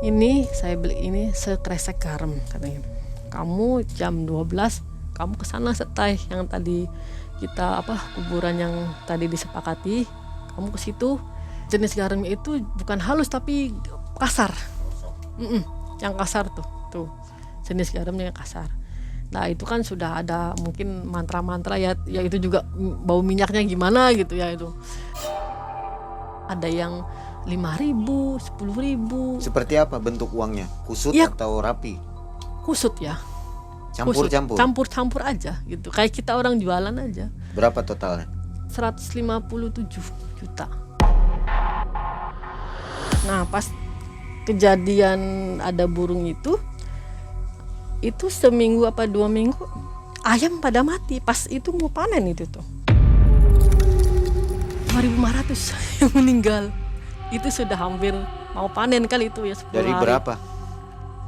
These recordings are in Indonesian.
Ini saya beli ini sekresek garam katanya. Kamu jam 12 kamu ke sana setai yang tadi kita kuburan yang tadi disepakati, kamu ke situ. Jenis garamnya itu bukan halus tapi kasar. Yang kasar tuh jenis garamnya yang kasar. Nah itu kan sudah ada mungkin mantra-mantra ya itu juga bau minyaknya gimana gitu ya itu. Ada yang 5.000, 10.000. Seperti apa bentuk uangnya? Kusut ya, atau rapi? Kusut ya. Campur-campur? Campur-campur aja gitu. Kayak kita orang jualan aja. Berapa totalnya? 157 juta. Nah pas kejadian ada burung itu seminggu apa 2 minggu ayam pada mati pas itu mau panen itu tuh 2.500 yang meninggal. Itu sudah hampir mau panen kali itu ya 10 Dari hari. berapa?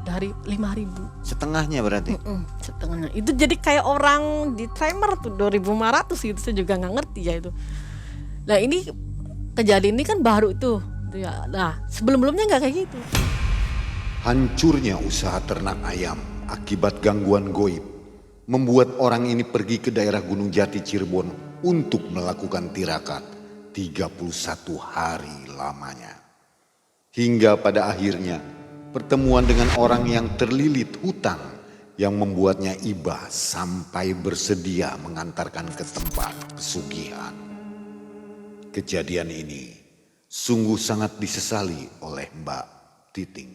Dari 5.000. Setengahnya berarti? Setengahnya. Itu jadi kayak orang di timer tuh 2.500 gitu. Saya juga nggak ngerti ya itu. Nah ini kejadian ini kan baru tuh. Nah sebelum-sebelumnya nggak kayak gitu. Hancurnya usaha ternak ayam akibat gangguan goib membuat orang ini pergi ke daerah Gunung Jati Cirebon untuk melakukan tirakat 31 hari lamanya. Hingga pada akhirnya pertemuan dengan orang yang terlilit hutang yang membuatnya iba sampai bersedia mengantarkan ke tempat pesugihan. Kejadian ini sungguh sangat disesali oleh Mbak Titing.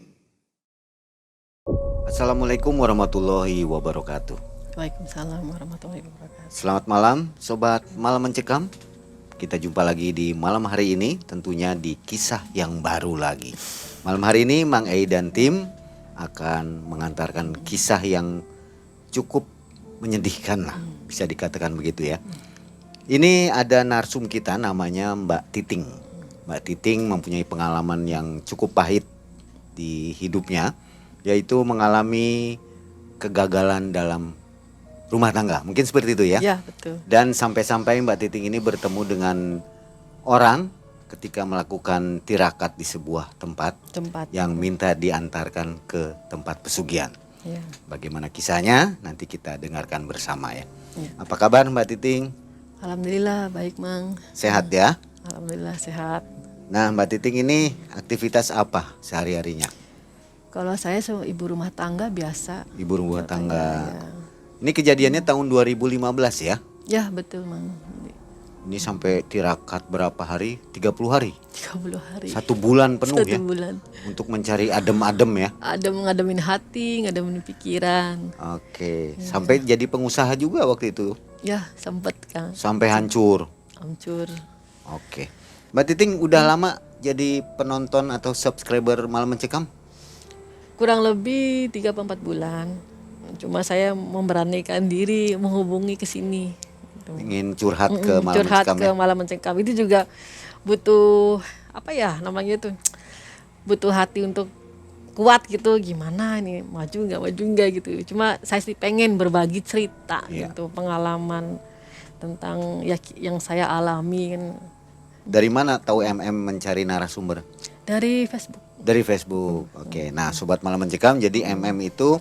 Assalamualaikum warahmatullahi wabarakatuh. Waalaikumsalam warahmatullahi wabarakatuh. Selamat malam Sobat Malam Mencekam. Kita jumpa lagi di malam hari ini, tentunya di kisah yang baru lagi. Malam hari ini Mang Ei dan tim akan mengantarkan kisah yang cukup menyedihkan lah, bisa dikatakan begitu ya. Ini ada narsum kita namanya Mbak Titing. Mbak Titing mempunyai pengalaman yang cukup pahit di hidupnya, yaitu mengalami kegagalan dalam rumah tangga. Mungkin seperti itu ya? Ya betul. Dan sampai-sampai Mbak Titing ini bertemu dengan orang ketika melakukan tirakat di sebuah tempat yang minta diantarkan ke tempat pesugihan. Ya. Bagaimana kisahnya? Nanti kita dengarkan bersama ya. Apa kabar Mbak Titing? Alhamdulillah baik Mang. Sehat ya? Alhamdulillah sehat. Nah Mbak Titing ini aktivitas apa sehari-harinya? Kalau saya ibu rumah tangga biasa. Ibu rumah tangga. Ya. Ini kejadiannya tahun 2015 ya? Ya betul Mang. Ini sampai tirakat berapa hari? 30 hari? 30 hari. 1 bulan penuh 1 ya? bulan. Untuk mencari adem-adem ya? Ngademin hati, ngademin pikiran. Oke. Sampai jadi pengusaha juga waktu itu? Ya sempet kan. Sampai hancur? Hancur. Oke. Mbak Titing udah lama jadi penonton atau subscriber Malam Mencekam? Kurang lebih 3-4 bulan. Cuma saya memberanikan diri menghubungi ke sini. Ingin curhat ke Malam curhat Mencekam ke ya? Malam Mencekam. Itu juga butuh apa ya namanya itu, butuh hati untuk kuat gitu. Gimana ini, maju nggak gitu. Cuma saya sih pengen berbagi cerita gitu, pengalaman tentang ya yang saya alami kan. Dari mana tahu mencari narasumber? Dari Facebook. Dari Facebook. Oke. Nah Sobat Malam Mencekam, jadi itu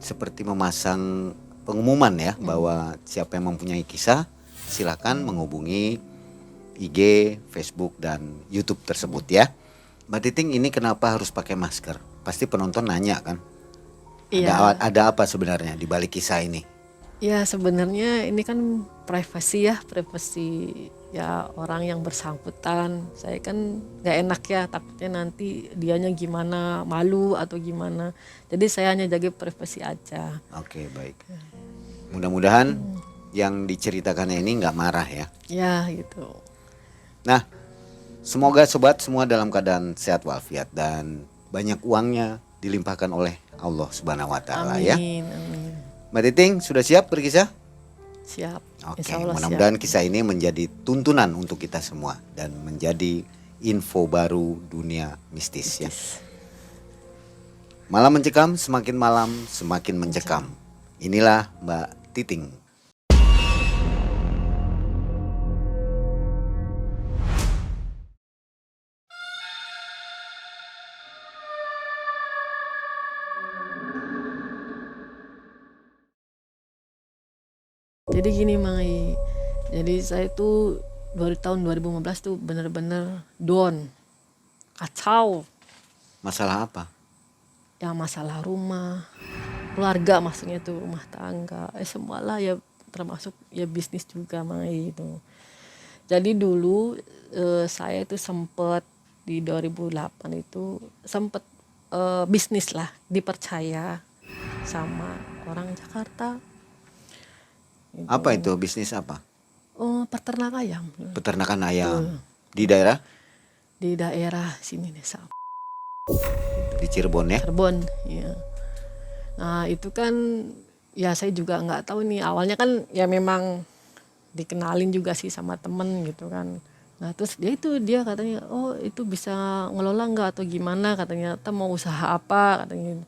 seperti memasang pengumuman ya, bahwa siapa yang mempunyai kisah silakan menghubungi IG, Facebook dan YouTube tersebut ya. Mbak Titing ini kenapa harus pakai masker? Pasti penonton nanya kan? Iya. Ada apa sebenarnya di balik kisah ini? Ya sebenarnya ini kan privasi ya orang yang bersangkutan. Saya kan nggak enak ya, takutnya nanti dianya gimana, malu atau gimana. Jadi saya hanya jaga privasi aja. Oke baik. Mudah-mudahan yang diceritakannya ini nggak marah ya. Ya gitu. Nah semoga sobat semua dalam keadaan sehat walafiat dan banyak uangnya dilimpahkan oleh Allah Subhanahu Wa Taala ya. Amin. Mbak Titing sudah siap berkisah? Siap. Oke, mudah-mudahan kisah ini menjadi tuntunan untuk kita semua dan menjadi info baru dunia mistis ya. Malam Mencekam, semakin malam semakin mencekam. Inilah Mbak Titing. jadi gini Mai. Jadi saya tuh tahun 2015 tuh bener-bener down, kacau. Masalah apa? Ya masalah rumah, keluarga maksudnya tuh rumah tangga, semualah ya termasuk ya bisnis juga Mai itu. Jadi dulu saya itu sempet di 2008 itu sempet bisnis lah, dipercaya sama orang Jakarta. Apa itu bisnis apa? Oh, peternak ayam Peternakan ayam. Di daerah di daerah sini nih, di Cirebon ya? Cirebon. Ya. Nah itu kan ya saya juga nggak tahu nih, awalnya kan ya memang dikenalin juga sih sama temen gitu kan. Nah terus dia katanya, oh itu bisa ngelola nggak atau gimana, katanya kita mau usaha apa katanya gitu.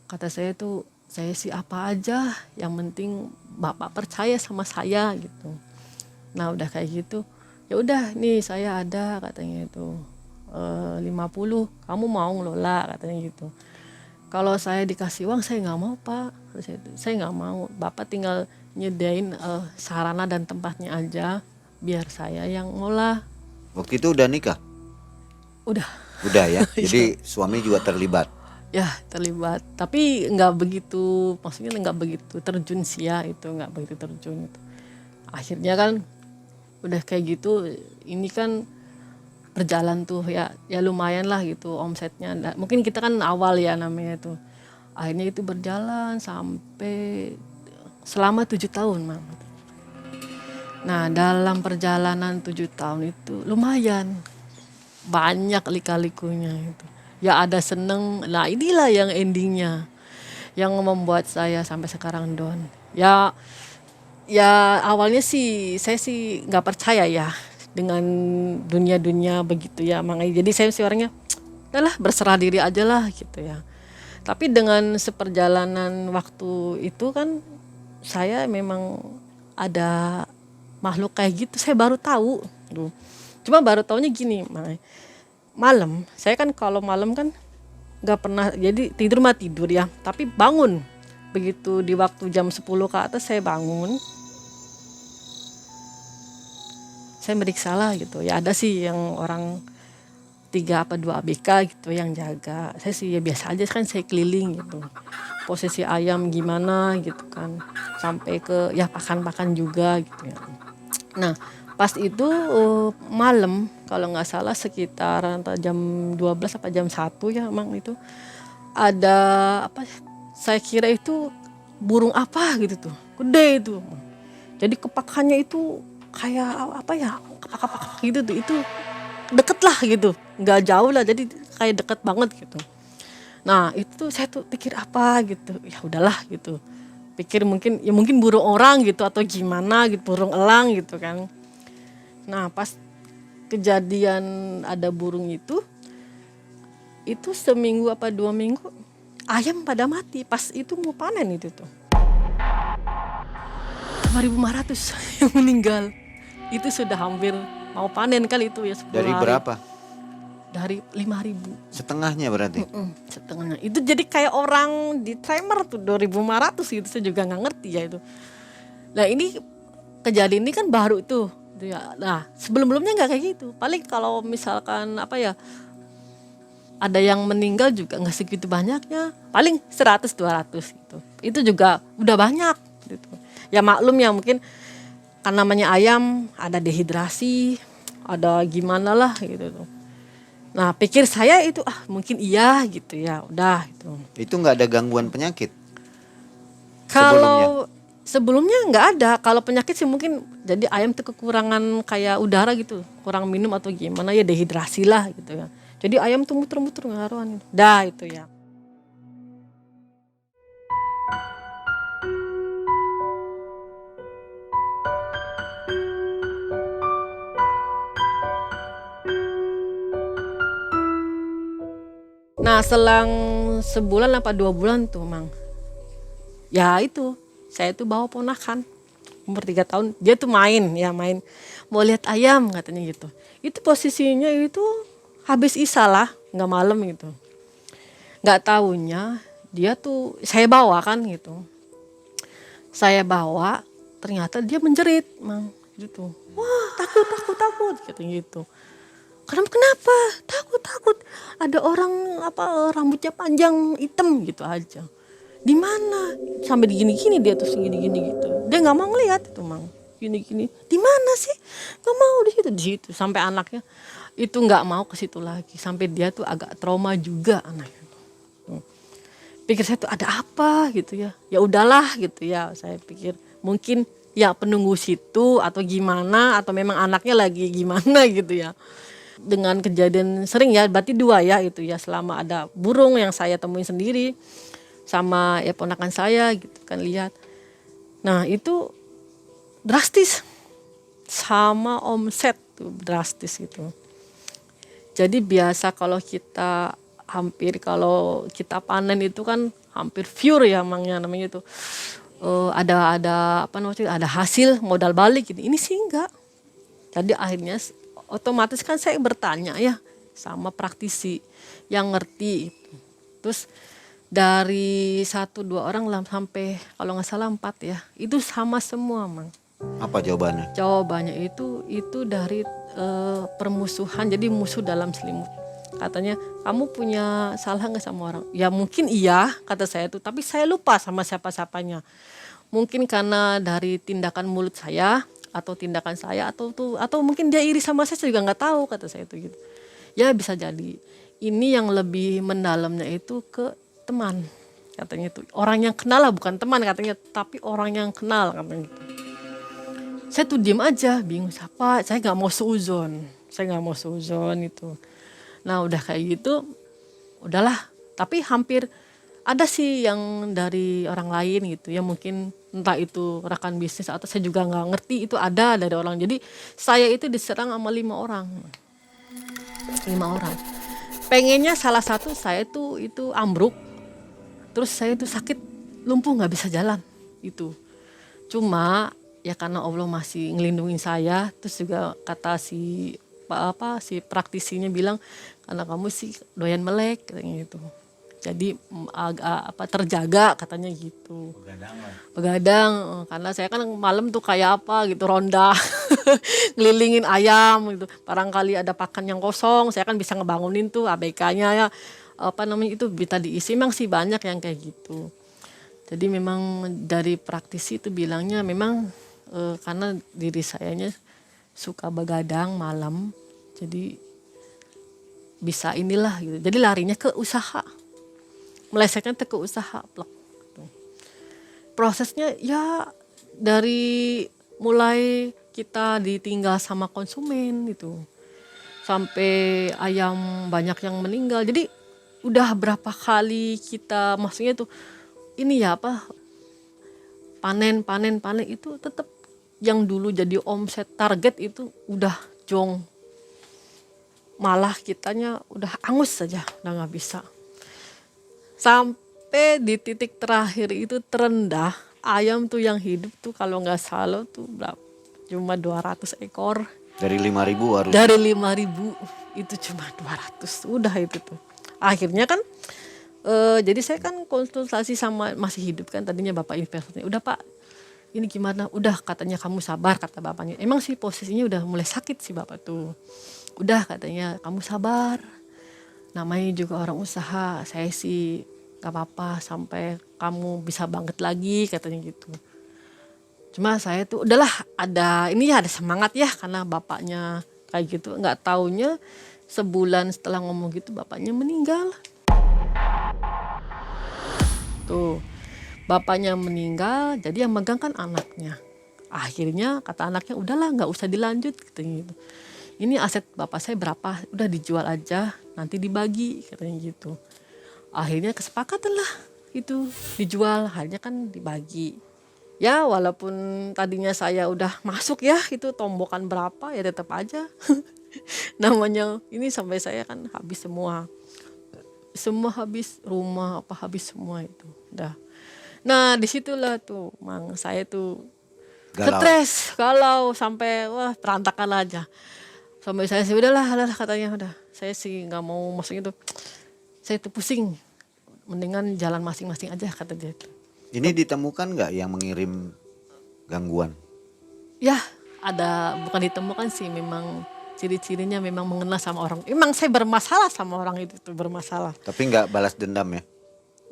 Kata saya tuh, saya sih apa aja yang penting bapak percaya sama saya gitu. Nah udah kayak gitu, ya udah nih saya ada katanya itu 50, kamu mau ngelola katanya gitu. Kalau saya dikasih uang saya nggak mau pak, saya nggak mau, bapak tinggal nyedain sarana dan tempatnya aja, biar saya yang ngolah. Waktu itu udah nikah? Udah. Udah ya. Jadi suami juga terlibat. Ya terlibat, tapi nggak begitu, maksudnya nggak begitu terjun sih ya, itu nggak begitu terjun itu. Akhirnya kan udah kayak gitu, ini kan berjalan tuh ya lumayan lah gitu omsetnya. Mungkin kita kan awal ya namanya tuh. Akhirnya itu berjalan sampai selama 7 tahun Mang. Nah dalam perjalanan 7 tahun itu lumayan banyak lika-likunya itu. Ya ada seneng, nah inilah yang endingnya yang membuat saya sampai sekarang down. Ya awalnya sih saya sih nggak percaya ya dengan dunia begitu ya Mang. Jadi saya sih orangnya udahlah berserah diri aja lah gitu ya. Tapi dengan seperjalanan waktu itu kan saya memang ada makhluk kayak gitu, saya baru tahu. Cuma baru taunya gini Mang. Malam, saya kan kalau malam kan nggak pernah, jadi tidur mah tidur ya, tapi bangun begitu di waktu jam 10 ke atas saya bangun, saya meriksa lah gitu ya, ada sih yang orang 3 apa 2 ABK gitu yang jaga. Saya sih ya biasa aja kan, saya keliling gitu, posisi ayam gimana gitu kan, sampai ke ya pakan juga gitu ya. Nah pas itu malam kalau nggak salah sekitar jam 12 apa jam 1 ya Mang, itu ada apa, saya kira itu burung apa gitu tuh, gede itu. Jadi kepakannya itu kayak apa ya, kepak-kepak gitu tuh, itu deket lah gitu, nggak jauh lah, jadi kayak deket banget gitu. Nah itu tuh saya tuh pikir apa gitu, ya udahlah gitu, pikir mungkin burung orang gitu atau gimana gitu, burung elang gitu kan. Nah pas kejadian ada burung itu seminggu apa 2 minggu ayam pada mati pas itu mau panen itu tuh. 2.500 yang meninggal. Itu sudah hampir mau panen kali itu ya, 10 Dari hari. berapa? Dari 5.000. Setengahnya berarti. Setengahnya. Itu jadi kayak orang di timer tuh 2.500 gitu, saya juga nggak ngerti ya itu. Nah ini kejadian ini kan baru tuh. Nah sebelum-sebelumnya nggak kayak gitu. Paling kalau misalkan apa ya, ada yang meninggal juga nggak segitu banyaknya, paling 100-200 gitu. Itu juga udah banyak gitu. Ya maklum ya, mungkin kan namanya ayam ada dehidrasi, ada gimana lah gitu tuh. Nah pikir saya itu mungkin iya gitu ya, udah itu. Itu nggak ada gangguan penyakit? Kalau sebelumnya nggak ada. Kalau penyakit sih mungkin jadi ayam tuh kekurangan kayak udara gitu, kurang minum atau gimana ya, dehidrasi lah gitu ya. Jadi ayam tuh muter-muter ngaruhan. Dah itu ya. Nah selang sebulan apa 2 bulan tuh Mang, ya itu saya tuh bawa ponakan umur 3 tahun, dia tuh main mau lihat ayam katanya gitu. Itu posisinya itu habis isya lah, nggak malam gitu. Nggak taunya dia tuh saya bawa kan gitu, saya bawa ternyata dia menjerit, Mang, gitu. Wah, takut, katanya gitu. Kenapa? Takut. Ada orang rambutnya panjang hitam gitu aja. Di mana? Sampai digini-gini dia tuh segini-gini gitu. Dia nggak mau ngeliat itu, Mang. Gini-gini. Di mana sih? Nggak mau di situ. Sampai anaknya itu nggak mau ke situ lagi. Sampai dia tuh agak trauma juga anaknya. Pikir saya tuh ada apa gitu ya. Ya udahlah gitu ya. Saya pikir mungkin ya penunggu situ atau gimana, atau memang anaknya lagi gimana gitu ya. Dengan kejadian sering ya, berarti 2 ya itu ya, selama ada burung yang saya temuin sendiri sama ya ponakan saya gitu kan lihat. Nah itu drastis sama omset tuh drastis gitu. Jadi biasa kalau kita kalau kita panen itu kan hampir pure ya Mangnya namanya itu. Ada ada hasil modal balik gitu. Ini sih enggak. Jadi akhirnya otomatis kan saya bertanya ya sama praktisi yang ngerti itu. Terus dari 1-2 orang sampai kalau nggak salah 4 ya, itu sama semua, Mang. Apa jawabannya? Jawabannya itu dari permusuhan, jadi musuh dalam selimut. Katanya, kamu punya salah nggak sama orang? Ya mungkin iya, kata saya itu, tapi saya lupa sama siapa-siapanya. Mungkin karena dari tindakan mulut saya atau tindakan saya atau mungkin dia iri sama saya juga nggak tahu, kata saya itu gitu. Ya bisa jadi. Ini yang lebih mendalamnya itu ke teman, katanya itu. Orang yang kenal lah, bukan teman katanya, tapi orang yang kenal katanya gitu. Saya tuh diem aja, bingung siapa. Saya nggak mau seuzon itu. Nah udah kayak gitu, udahlah. Tapi hampir ada sih yang dari orang lain gitu ya, mungkin entah itu rekan bisnis atau saya juga nggak ngerti, itu ada dari orang. Jadi saya itu diserang sama 5 orang. Pengennya salah satu saya tuh itu ambruk, terus saya tuh sakit, lumpuh nggak bisa jalan itu. Cuma ya karena Allah masih ngelindungin saya, terus juga kata si praktisinya bilang, karena kamu sih doyan melek katanya gitu. Jadi agak terjaga katanya gitu. Begadang, karena saya kan malam tuh kayak apa gitu, ronda ngelilingin ayam gitu. Barangkali ada pakan yang kosong, saya kan bisa ngebangunin tuh ABK-nya ya, itu bisa diisi. Memang sih banyak yang kayak gitu. Jadi memang dari praktisi itu bilangnya memang karena diri sayanya suka begadang malam, jadi bisa inilah gitu. Jadi larinya ke usaha, melesetnya ke usaha. Prosesnya ya dari mulai kita ditinggal sama konsumen itu, sampai ayam banyak yang meninggal. Jadi udah berapa kali kita, maksudnya tuh ini ya panen itu tetap yang dulu jadi omset target itu udah jong, malah kitanya udah angus saja, udah nggak bisa. Sampai di titik terakhir itu terendah, ayam tuh yang hidup tuh kalau nggak salah tuh berapa, cuma 200 ekor. Dari 5.000 harus. Dari 5.000 itu cuma 200, udah itu tuh. Akhirnya kan jadi saya kan konsultasi sama masih hidup kan tadinya bapak investornya. Udah Pak, ini gimana? Udah, katanya kamu sabar, kata bapaknya. Emang sih posisinya udah mulai sakit sih bapak tuh. Udah, katanya kamu sabar. Namanya juga orang usaha, saya sih gak apa-apa sampai kamu bisa bangkit lagi, katanya gitu. Cuma saya tuh udahlah, ada semangat ya karena bapaknya kayak gitu. Nggak taunya sebulan setelah ngomong gitu bapaknya meninggal. Tuh, bapaknya meninggal, jadi yang megang kan anaknya. Akhirnya kata anaknya, udahlah nggak usah dilanjut katanya gitu. Ini aset bapak saya berapa, udah dijual aja, nanti dibagi katanya gitu. Akhirnya kesepakatan lah itu dijual, akhirnya kan dibagi. Ya walaupun tadinya saya udah masuk ya itu tombokan berapa ya tetap aja namanya ini sampai saya kan habis semua habis, rumah habis semua itu udah. Nah disitulah tuh Mang saya tuh stres galau sampai wah berantakan aja, sampai saya sih udahlah katanya udah saya sih nggak mau, maksudnya tuh saya tuh pusing, mendingan jalan masing-masing aja kata dia. Ini ditemukan nggak yang mengirim gangguan? Ya, ada, bukan ditemukan sih, memang ciri-cirinya memang mengenal sama orang. Emang saya bermasalah sama orang itu tuh, bermasalah. Tapi nggak balas dendam ya?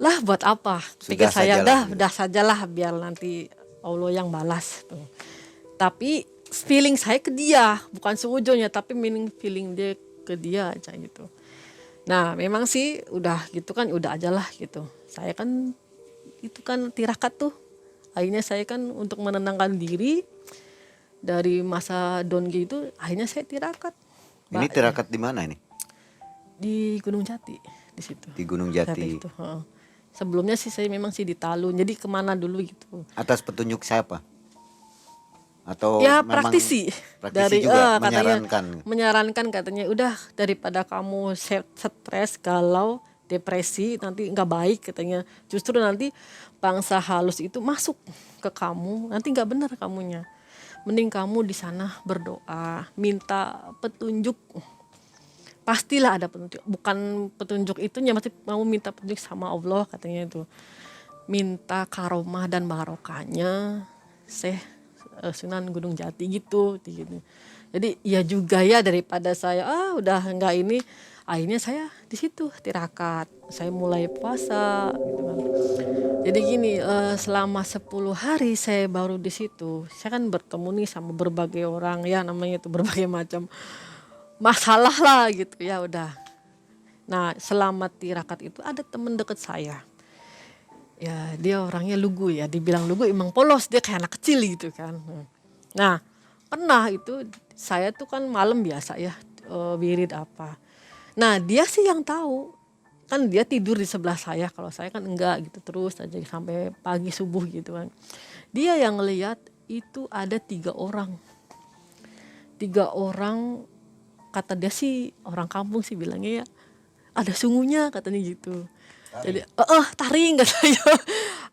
Lah buat apa? Sudah Pikir saya sajalah gitu. udah sajalah biar nanti Allah yang balas tuh. Tapi feeling saya ke dia, bukan seujungnya, tapi feeling dia ke dia aja gitu. Nah, memang sih udah gitu kan, udah aja lah gitu. Saya kan itu kan tirakat tuh. Akhirnya saya kan untuk menenangkan diri dari masa down gitu, akhirnya saya tirakat. Ini tirakat di mana ini? Di Gunung Jati, di situ. Di Gunung Jati. Itu, heeh. Sebelumnya sih saya memang sih di Talun. Jadi kemana dulu gitu. Atas petunjuk siapa? Atau Ya memang praktisi praktisi juga katanya, menyarankan? menyarankan katanya udah daripada kamu stres, galau, depresi, nanti nggak baik katanya. Justru nanti bangsa halus itu masuk ke kamu, nanti nggak benar kamunya. Mending kamu di sana berdoa, minta petunjuk. Pastilah ada petunjuk. Bukan petunjuk itu masih mau minta petunjuk sama Allah katanya itu. Minta karomah dan barokahnya Sunan Gunung Jati gitu. Jadi ya juga ya, daripada saya udah enggak ini, akhirnya saya di situ tirakat. Saya mulai puasa gitu kan. Jadi gini, selama 10 hari saya baru di situ. Saya kan bertemu nih sama berbagai orang, ya namanya itu berbagai macam masalah lah gitu ya udah. Nah, selama tirakat itu ada temen deket saya. Ya dia orangnya lugu ya, dibilang lugu emang polos, dia kayak anak kecil gitu kan. Nah, pernah itu saya tuh kan malam biasa ya, wirid apa. Nah, dia sih yang tahu. Kan dia tidur di sebelah saya, kalau saya kan enggak gitu, terus aja sampai pagi subuh gitu kan. Dia yang ngelihat itu ada 3 orang. 3 orang, kata dia sih orang kampung sih bilangnya ya, ada sungunya katanya gitu. Jadi taring katanya.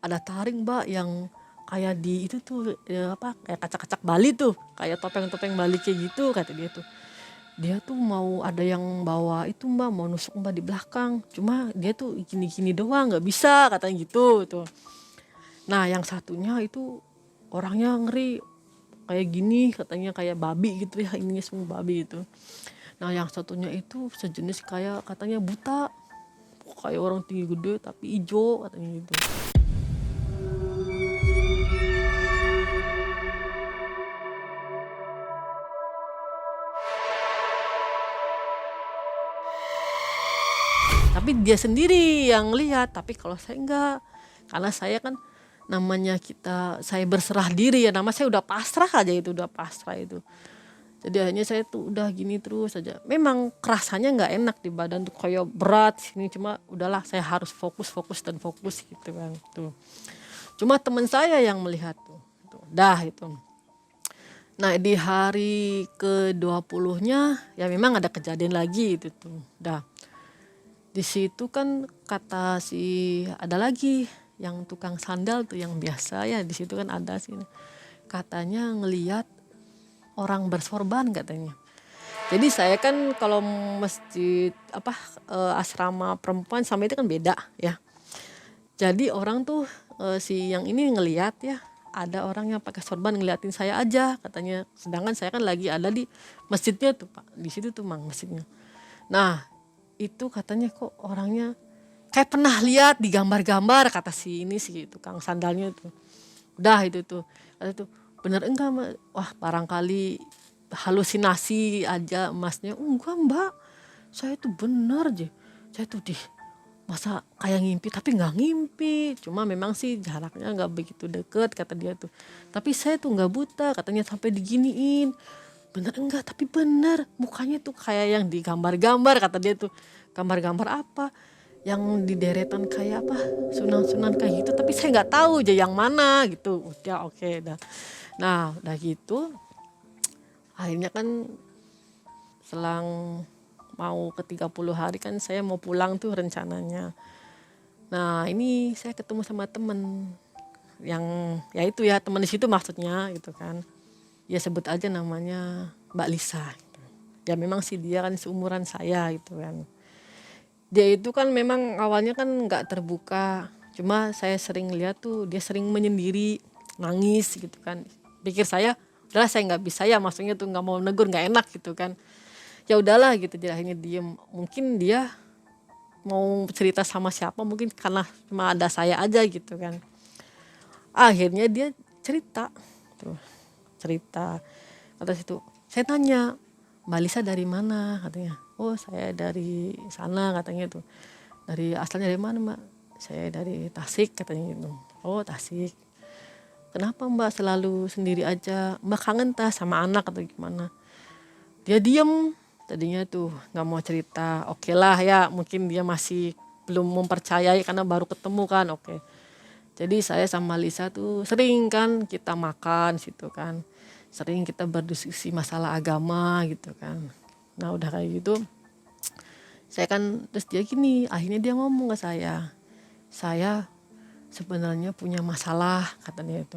Ada taring Mbak yang kayak di itu tuh kayak kacak-kacak Bali tuh, kayak topeng-topeng Bali kayak gitu kata dia tuh. Dia tuh mau ada yang bawa itu Mbak, mau nusuk Mbak di belakang. Cuma dia tuh gini-gini doang, nggak bisa katanya gitu tuh. Nah, yang satunya itu orangnya ngeri kayak gini katanya, kayak babi gitu ya, ininya semua babi itu. Nah, yang satunya itu sejenis kayak katanya buta. Kayak orang tinggi gede tapi hijau katanya gitu. Tapi dia sendiri yang lihat, tapi kalau saya enggak. Karena saya kan namanya saya berserah diri ya, nama saya udah pasrah aja itu, udah pasrah itu. Jadi akhirnya saya tuh udah gini terus aja. Memang kerasanya nggak enak di badan tuh, kayak berat sini, cuma udahlah saya harus fokus gitu kan tuh. Cuma teman saya yang melihat tuh. Dah itu. Nah, di hari ke-20-nya ya memang ada kejadian lagi itu tuh. Dah. Di situ kan kata ada lagi yang tukang sandal tuh yang biasa ya, di situ kan ada sih. Katanya ngelihat orang bersorban katanya. Jadi saya kan kalau masjid asrama perempuan sama itu kan beda ya. Jadi orang tuh si yang ini ngelihat ya, ada orang yang pakai sorban ngeliatin saya aja katanya. Sedangkan saya kan lagi ada di masjidnya tuh Pak, di situ tuh Mang masjidnya. Nah, itu katanya kok orangnya kayak pernah lihat di gambar-gambar kata si tukang sandalnya tuh. Udah itu tuh. Kata tuh, bener enggak Mbak? Wah, barangkali halusinasi aja Masnya. Enggak Mbak, saya tuh bener aja. Saya tuh masa kayak ngimpi, tapi nggak ngimpi. Cuma memang sih jaraknya nggak begitu deket kata dia tuh. Tapi saya tuh nggak buta katanya sampai diginiin. Bener enggak? Tapi bener, mukanya tuh kayak yang di gambar-gambar kata dia tuh. Gambar-gambar apa? Yang di deretan kayak apa? Sunan-sunan kayak gitu. Tapi saya nggak tahu aja yang mana gitu. Udah oke dah. Nah, udah gitu. Akhirnya kan selang mau ke 30 hari kan saya mau pulang tuh rencananya. Nah, ini saya ketemu sama temen yang ya itu ya, temen di situ maksudnya gitu kan. Ya sebut aja namanya Mbak Lisa. Ya memang sih dia kan seumuran saya gitu kan. Dia itu kan memang awalnya kan nggak terbuka. Cuma saya sering lihat tuh dia sering menyendiri. nangis gitu kan. Pikir saya udahlah saya nggak bisa ya, maksudnya tuh nggak mau negur, nggak enak gitu kan. Ya udahlah gitu, jadi akhirnya diem. Mungkin dia mau cerita sama siapa, mungkin karena cuma ada saya aja gitu kan. Akhirnya dia cerita tuh, cerita kata situ. Saya tanya, Mbak Lisa dari mana katanya. Oh saya dari sana katanya tuh. Dari asalnya dari mana Mbak? Saya dari Tasik katanya gitu. Oh Tasik. Kenapa Mbak selalu sendiri aja? Mbak kangen tas sama anak atau gimana? Dia diem tadinya tuh nggak mau cerita. Oke lah ya, mungkin dia masih belum mempercayai karena baru ketemu kan. Oke. Jadi saya sama Lisa tuh sering kan kita makan situ kan. Sering kita berdiskusi masalah agama gitu kan. Nah udah kayak gitu, saya kan terus dia gini, akhirnya dia ngomong ke saya sebenarnya punya masalah katanya itu.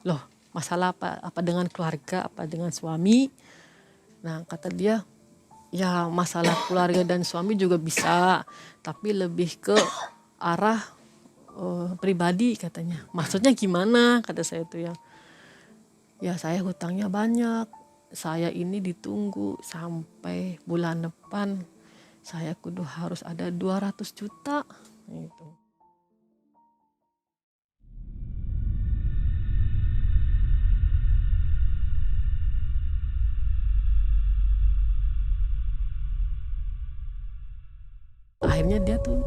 Loh masalah apa? Apa dengan keluarga? Apa dengan suami? Nah kata dia, ya masalah keluarga dan suami juga bisa, tapi lebih ke arah pribadi katanya. Maksudnya gimana? Kata saya itu ya. Ya saya hutangnya banyak. Saya ini ditunggu sampai bulan depan. Saya kudu harus ada 200 juta. Gitu. Akhirnya dia tuh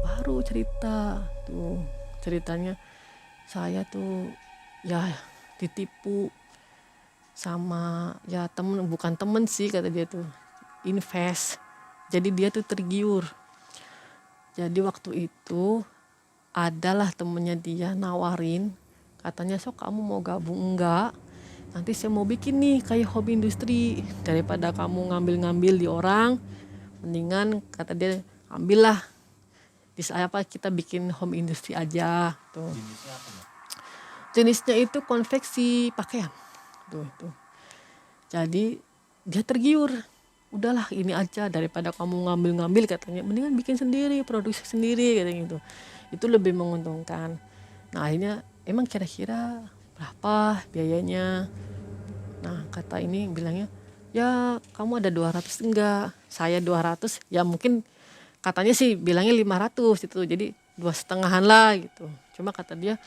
baru cerita tuh, ceritanya saya tuh ya ditipu sama ya temen, bukan temen sih kata dia tuh, invest. Jadi dia tuh tergiur. Jadi waktu itu adalah temennya dia nawarin, katanya sok kamu mau gabung enggak? Nanti saya mau bikin nih kayak home industri, daripada kamu ngambil-ngambil di orang, mendingan kata dia ambillah di saya apa kita bikin home industry aja tuh. Jenisnya itu konveksi pakaian tuh. Jadi dia tergiur, udahlah ini aja daripada kamu ngambil-ngambil katanya, mendingan bikin sendiri, produksi sendiri katanya gitu. Itu lebih menguntungkan. Nah akhirnya emang kira-kira berapa biayanya? Nah kata ini bilangnya, ya kamu ada 200 enggak? Saya 200, ya mungkin katanya sih bilangnya 500 itu, jadi 2,5 lah gitu. Cuma kata dia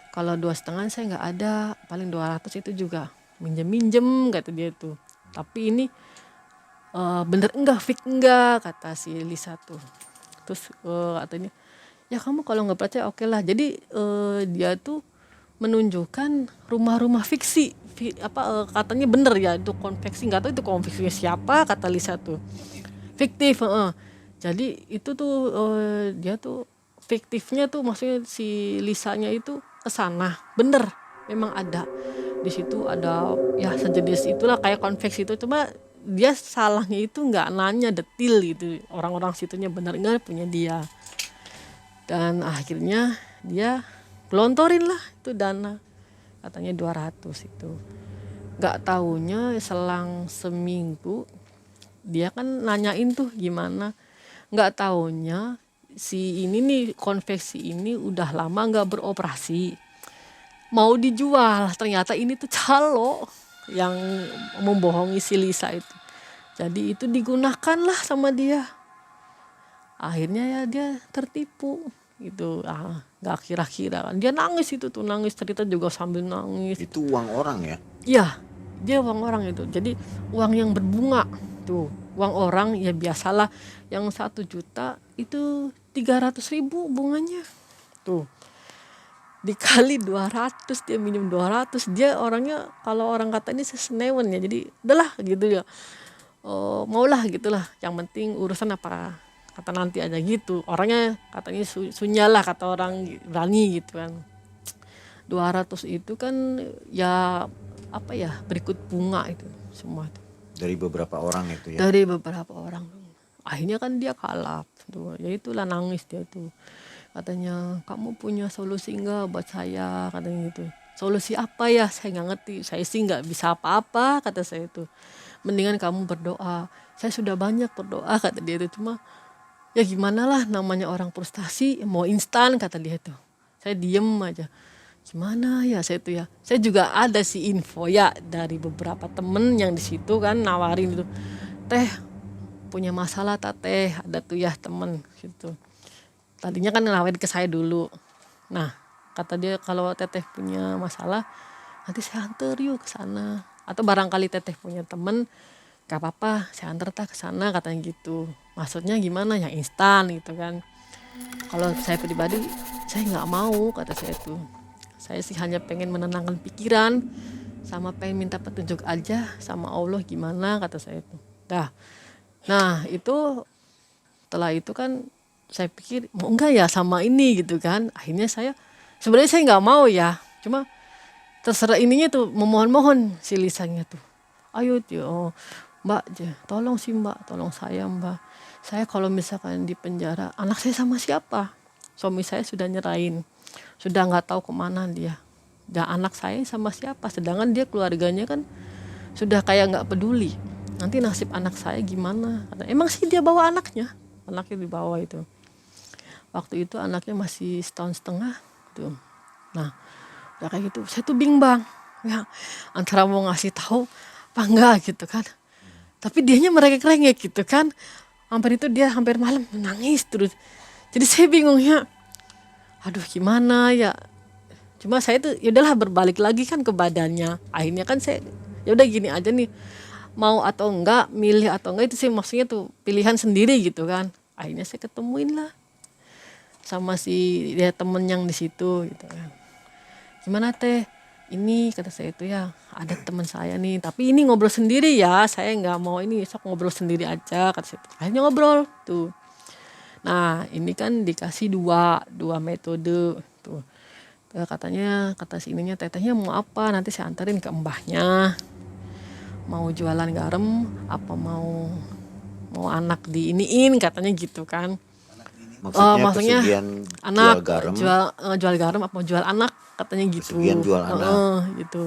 kalau 2,5 saya nggak ada, paling 200 itu juga minjem kata dia tuh. Tapi ini bener enggak, fix enggak kata si Lisa tuh. Terus katanya ya kamu kalau nggak percaya oke lah. Jadi dia tuh menunjukkan rumah-rumah fiksi, katanya bener ya itu konveksi, nggak tahu itu konveksinya siapa kata Lisa tuh, fiktif. Jadi itu tuh dia tuh fiktifnya tuh, maksudnya si Lisanya itu kesana bener, memang ada di situ, ada ya sejenis itulah kayak konveksi itu. Cuma dia salahnya itu nggak nanya detil gitu, orang-orang situnya bener nggak punya dia. Dan akhirnya dia gelontorin lah itu dana, katanya 200 itu. Nggak taunya selang seminggu dia kan nanyain tuh gimana. Nggak taunya si ini nih konveksi ini udah lama nggak beroperasi, mau dijual. Ternyata ini tuh calo yang membohongi si Lisa itu. Jadi itu digunakan lah sama dia. Akhirnya ya dia tertipu gitu. Nggak kira-kira kan dia nangis itu tuh, nangis cerita juga sambil nangis. Itu uang orang ya? Iya, dia uang orang itu. Jadi uang yang berbunga tuh, uang orang ya biasalah, yang 1 juta itu 300.000 bunganya tuh, dikali 200 dia minjem 200. Dia orangnya kalau orang kata ini sesenewen ya, jadi udahlah gitu ya, maulah gitulah, yang penting urusan apa kata nanti aja gitu. Orangnya katanya sunyalah kata orang berani gitu kan. 200 itu kan ya apa ya, berikut bunga itu semua tuh. Dari beberapa orang itu ya? Dari beberapa orang. Akhirnya kan dia kalah tuh, ya itulah nangis dia tuh. Katanya kamu punya solusi enggak buat saya, katanya gitu. Solusi apa ya, saya nggak ngerti, saya sih nggak bisa apa-apa kata saya itu. Mendingan kamu berdoa, saya sudah banyak berdoa kata dia itu. Cuma ya gimana lah, namanya orang frustasi mau instan kata dia itu. Saya diem aja. gimana ya saya itu ya. Saya juga ada sih info ya dari beberapa temen yang di situ kan nawarin itu, teh punya masalah tak teh, ada tuh ya temen gitu. Tadinya kan nawarin ke saya dulu. Nah kata dia kalau teteh punya masalah nanti saya anter yuk ke sana. Atau barangkali teteh punya temen, gak apa-apa saya anter tak ke sana katanya gitu. Maksudnya gimana yang instan gitu kan. Kalau saya pribadi saya nggak mau kata saya tuh. Saya sih hanya pengen menenangkan pikiran sama pengen minta petunjuk aja sama Allah gimana kata saya tuh. Dah. Nah itu setelah itu kan saya pikir mau enggak ya sama ini gitu kan. Akhirnya saya sebenarnya saya nggak mau ya. Cuma terserah ininya tuh memohon-mohon si lisannya tuh. Ayo tuh, oh, Mbak, tolong sih Mbak, tolong saya Mbak. Saya kalau misalkan di penjara, anak saya sama siapa? Suami saya sudah nyerahin, sudah nggak tahu kemana dia. Dan anak saya sama siapa? Sedangkan dia keluarganya kan sudah kayak nggak peduli. Nanti nasib anak saya gimana? Emang sih dia bawa anaknya dibawa itu. Waktu itu anaknya masih 1,5 tahun tuh. Nah, udah kayak gitu, saya tuh bimbang ya antara mau ngasih tahu apa enggak gitu kan. Tapi dianya merengek-rengek gitu kan. Hampir malam nangis terus. Jadi saya bingung ya. Aduh gimana ya. Cuma saya tuh ya udahlah berbalik lagi kan ke badannya. Akhirnya kan saya ya udah gini aja nih. Mau atau enggak, milih atau enggak itu sih maksudnya tuh pilihan sendiri gitu kan. Akhirnya saya ketemuin lah sama si dia temen yang di situ gitu kan. Gimana teh? Ini kata saya itu ya ada teman saya nih, tapi ini ngobrol sendiri ya, saya nggak mau ini, sok ngobrol sendiri aja kata saya itu. Akhirnya ngobrol tuh. Nah ini kan dikasih dua metode tuh. Katanya kata si ininya tetehnya mau apa nanti saya anterin ke mbahnya, mau jualan garam apa mau anak diiniin katanya gitu kan. Maksudnya pesugihan anak jual garam. jual garam apa jual anak katanya gitu. Pesugihan jual anak. Gitu.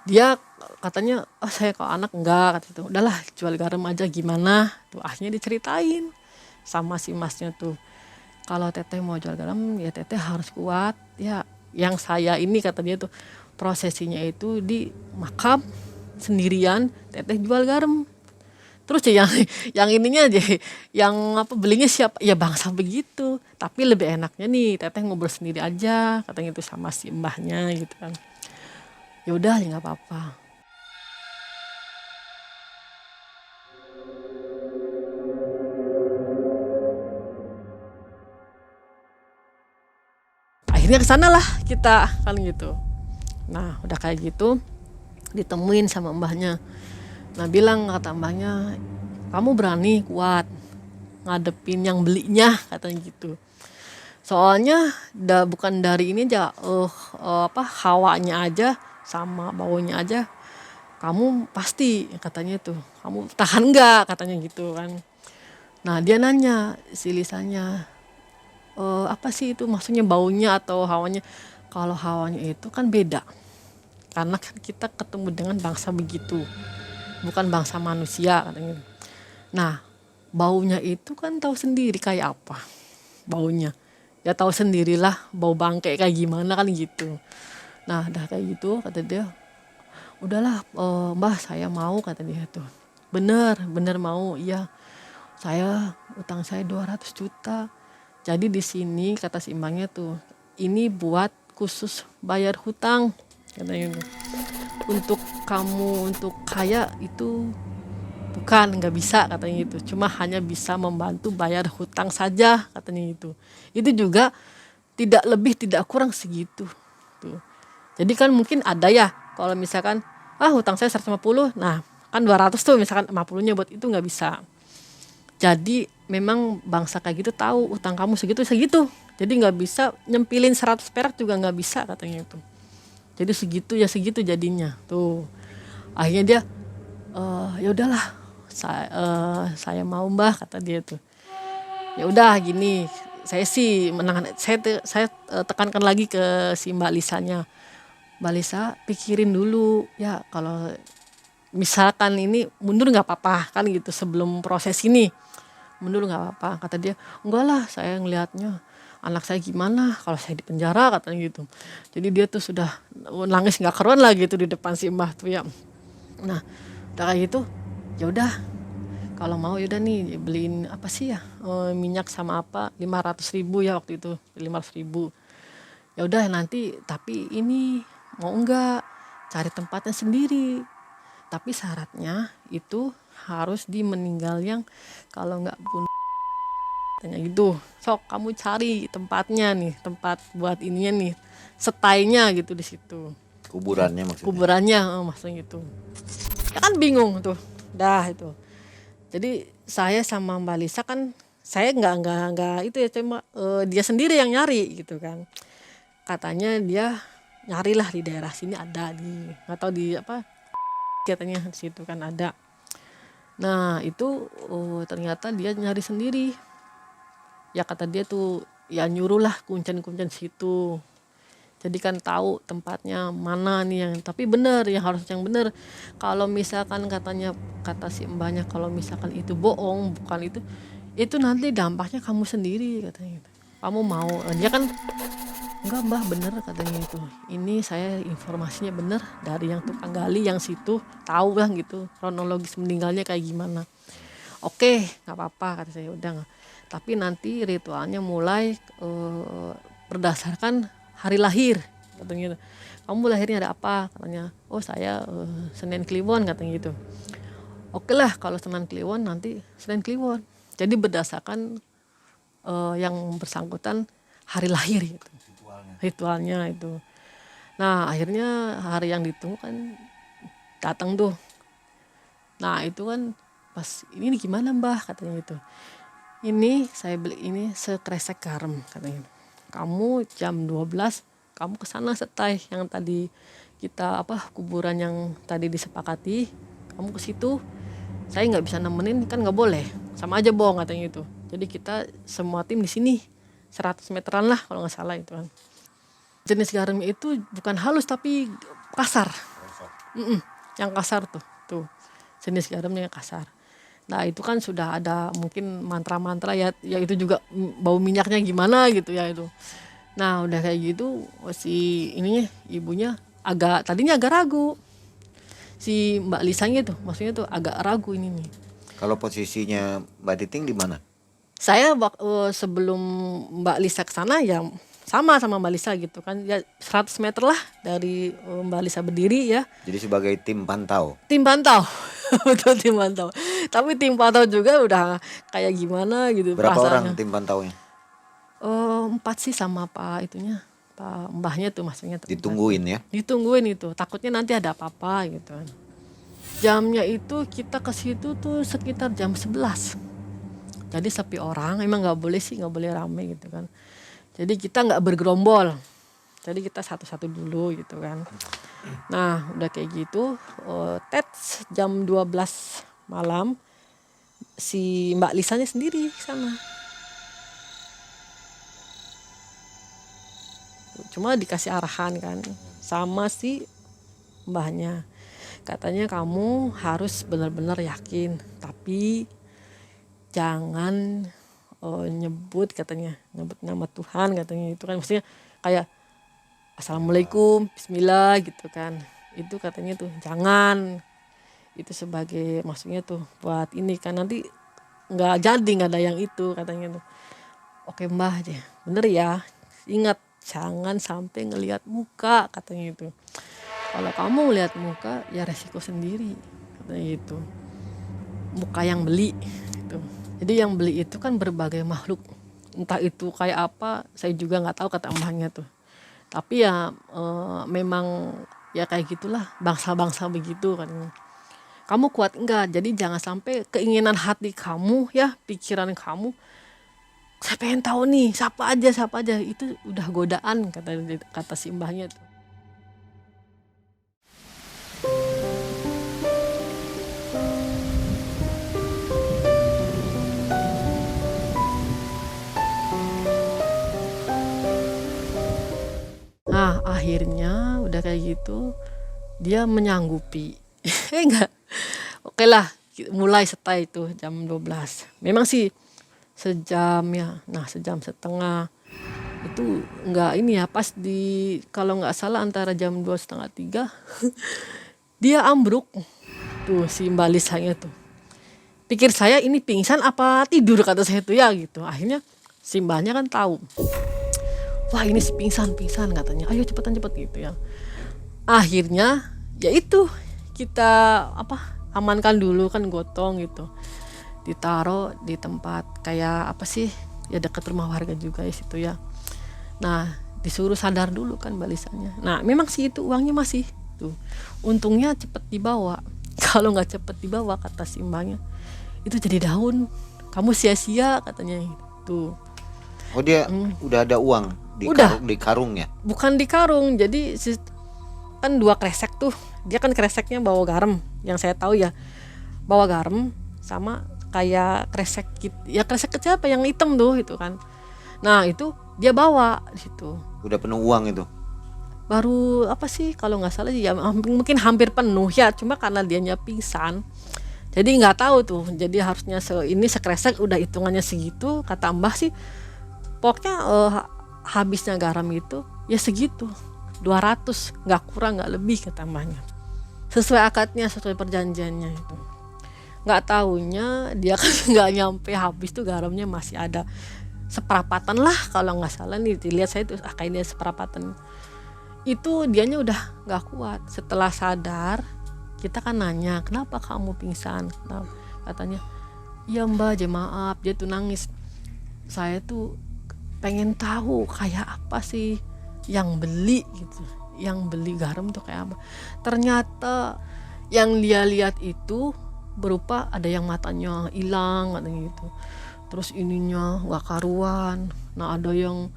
Dia katanya saya kalau anak enggak kata itu. Udahlah jual garam aja gimana. Tuh akhirnya diceritain sama si masnya tuh. Kalau teteh mau jual garam ya teteh harus kuat. Ya yang saya ini kata dia tuh prosesinya itu di makam sendirian teteh jual garam. Terus yang ininya aja yang apa belinya siapa ya bangsa begitu, tapi lebih enaknya nih teteh ngobrol sendiri aja katanya itu sama si mbahnya gitu kan. Ya udah ya nggak apa-apa. Akhirnya kesana lah kita kan gitu. Nah udah kayak gitu ditemuin sama mbahnya. Nah bilang kata mbahnya, kamu berani kuat ngadepin yang belinya katanya gitu. Soalnya bukan dari ini aja, hawanya aja sama baunya aja, kamu pasti katanya tuh, kamu tahan nggak katanya gitu kan. Nah dia nanya si lisannya, apa sih itu maksudnya baunya atau hawanya? Kalau hawanya itu kan beda, karena kan kita ketemu dengan bangsa begitu. Bukan bangsa manusia katanya. Nah baunya itu kan tahu sendiri kayak apa baunya. Ya tahu sendirilah bau bangkai kayak gimana kan gitu. Nah udah kayak gitu kata dia. Udahlah mbah saya mau kata dia tuh. Bener mau iya. Utang saya 200 juta. Jadi di sini kata si imbangnya tuh. Ini buat khusus bayar hutang katanya. Untuk kamu untuk kaya itu bukan nggak bisa katanya gitu, cuma hanya bisa membantu bayar hutang saja katanya itu juga tidak lebih tidak kurang segitu tuh. Jadi kan mungkin ada ya kalau misalkan hutang saya 150, nah kan 200 tuh misalkan 50-nya buat itu nggak bisa. Jadi memang bangsa kayak gitu tahu hutang kamu segitu jadi nggak bisa nyempilin 100 perak juga nggak bisa katanya itu. Jadi segitu jadinya tuh. Akhirnya dia ya udahlah saya mau mbah kata dia tuh. Ya udah gini, saya sih saya tekankan lagi ke si Mbak Lisanya. Mbak Lisa pikirin dulu ya kalau misalkan ini mundur nggak apa-apa kan gitu sebelum proses ini. mundur nggak apa-apa. Kata dia, enggak lah, saya ngelihatnya anak saya gimana kalau saya di penjara, katanya gitu. Jadi dia tuh sudah nangis nggak karuan lah gitu di depan si mbah tuh ya. Nah udah kayak gitu, ya udah kalau mau yaudah nih beliin apa sih ya, minyak sama apa 500.000 ya waktu itu, 500.000. Ya udah nanti, tapi ini mau enggak cari tempatnya sendiri, tapi syaratnya itu harus di meninggal yang kalau nggak bunuh, tanya gitu. Sok kamu cari tempatnya nih, tempat buat ininya nih, setainya gitu di situ. Kuburannya maksudnya. Kuburannya, maksudnya gitu. Ya kan bingung tuh, dah itu. Jadi saya sama Mbak Lisa kan, saya nggak itu ya, cuma dia sendiri yang nyari gitu kan. Katanya dia nyarilah di daerah sini ada, di nggak tahu di apa, katanya di situ kan ada. Nah itu ternyata dia nyari sendiri. Ya kata dia tuh ya nyuruh lah kuncen-kuncen situ. Jadi kan tahu tempatnya mana nih yang, tapi bener yang harus yang bener. Kalau misalkan katanya, kata si mbahnya, kalau misalkan itu bohong, bukan itu nanti dampaknya kamu sendiri katanya gitu. Kamu mau, dia kan enggak mbah bener katanya itu. Ini saya informasinya bener dari yang tukang gali yang situ, tahu lah gitu kronologis meninggalnya kayak gimana. Oke, nggak apa-apa kata saya, udah nggak. Tapi nanti ritualnya mulai berdasarkan hari lahir katanya gitu. Kamu lahirnya ada apa katanya? Oh saya Senin Kliwon katanya gitu. Oke lah kalau Senin Kliwon nanti Senin Kliwon. Jadi berdasarkan yang bersangkutan hari lahir gitu. Ritualnya itu. Nah akhirnya hari yang ditunggu kan datang tuh. Nah itu kan pas ini gimana mbah katanya gitu. Ini saya beli ini sekresek garam katanya. Kamu jam 12 kamu kesana setai yang tadi kita apa kuburan yang tadi disepakati, kamu ke situ. Saya nggak bisa nemenin kan, nggak boleh, sama aja bohong katanya itu. Jadi kita semua tim di sini 100 meteran lah kalau nggak salah itu kan. Jenis garam itu bukan halus tapi kasar. Yang kasar tuh jenis garamnya yang kasar. Nah itu kan sudah ada mungkin mantra-mantra ya itu juga bau minyaknya gimana gitu ya itu. Nah udah kayak gitu si ininya ibunya tadinya agak ragu, si Mbak Lisanya tuh maksudnya tuh agak ragu ini nih. Kalau posisinya Mbak Titing di mana? Saya sebelum Mbak Lisa kesana ya sama Mbak Lisa gitu kan ya, 100 meter lah dari Mbak Lisa berdiri ya. Jadi sebagai tim pantau. Tim pantau. Betul, tim pantau. Tapi tim pantau juga udah kayak gimana gitu Berapa perasaannya. orang tim pantaunya? 4 sih sama Pak mbahnya tuh maksudnya tuh. Ditungguin ya? Ditungguin itu, takutnya nanti ada apa-apa gitu kan. Jamnya itu kita ke situ tuh sekitar jam 11. Jadi sepi orang, emang nggak boleh rame gitu kan. Jadi kita nggak bergerombol. Jadi kita satu-satu dulu gitu kan. Nah udah kayak gitu, jam 12 malam si Mbak Lisanya sendiri sana. Cuma dikasih arahan kan sama si mbahnya. Katanya kamu harus benar-benar yakin, tapi jangan nyebut nama Tuhan katanya itu kan, maksudnya kayak Assalamualaikum, Bismillah gitu kan. Itu katanya tuh jangan, itu sebagai maksudnya tuh buat ini kan nanti nggak ada yang itu katanya tuh. Oke mbah aja, bener ya, ingat jangan sampai ngelihat muka katanya itu. Kalau kamu ngelihat muka ya resiko sendiri katanya itu. Muka yang beli gitu. Jadi yang beli itu kan berbagai makhluk, entah itu kayak apa saya juga nggak tahu kata mbahnya tuh. Tapi ya memang ya kayak gitulah bangsa-bangsa begitu kan. Kamu kuat enggak? Jadi jangan sampai keinginan hati kamu ya, pikiran kamu, saya pengen tahu nih siapa aja itu udah godaan kata si mbahnya tuh. Nah akhirnya udah kayak gitu dia menyanggupi. Enggak. Oke lah mulai setai itu jam 12. Memang sih sejam ya. Nah, sejam setengah itu nggak ini ya, pas di kalau nggak salah antara jam 2 setengah 3 dia ambruk tuh si Mbak Lisanya tuh. Pikir saya ini pingsan apa tidur kata saya tuh ya gitu. Akhirnya si mbahnya kan tahu. Wah ini si pingsan katanya. Ayo cepetan cepet gitu ya. Akhirnya ya itu kita amankan dulu kan, gotong gitu. Ditaruh di tempat kayak apa sih ya, dekat rumah warga juga ya situ ya. Nah disuruh sadar dulu kan balisannya. Nah memang sih itu uangnya masih tuh. Untungnya cepet dibawa. Kalau nggak cepet dibawa kata si mbahnya, itu jadi daun, kamu sia-sia katanya gitu. Oh dia udah ada uang di karung ya? Bukan di karung, jadi kan 2 kresek tuh. Dia kan kreseknya bawa garam, yang saya tahu ya. Bawa garam sama kayak kresek gitu. Ya kresek kecil apa yang hitam tuh itu kan. Nah, itu dia bawa di situ. Udah penuh uang itu. Baru apa sih kalau nggak salah ya mungkin hampir penuh ya, cuma karena dianya pingsan. Jadi nggak tahu tuh. Jadi harusnya sekresek udah hitungannya segitu, kata Mbah sih. Pokoknya habisnya garam itu ya segitu, 200, nggak kurang nggak lebih kata Mbahnya. Sesuai akadnya, sesuai perjanjiannya itu. Nggak taunya dia kan nggak nyampe habis tuh garamnya masih ada seperapatan lah kalau nggak salah nih. Dilihat saya tuh kayaknya seperapatan. Itu dianya udah nggak kuat. Setelah sadar kita kan nanya, kenapa kamu pingsan? Nah, katanya, ya Mbak, maaf. Dia tuh nangis. Saya tuh pengen tahu kayak apa sih yang beli gitu, yang beli garam tuh kayak apa. Ternyata yang dia lihat itu berupa ada yang matanya hilang katanya gitu, terus ininya nggak karuan. Nah ada yang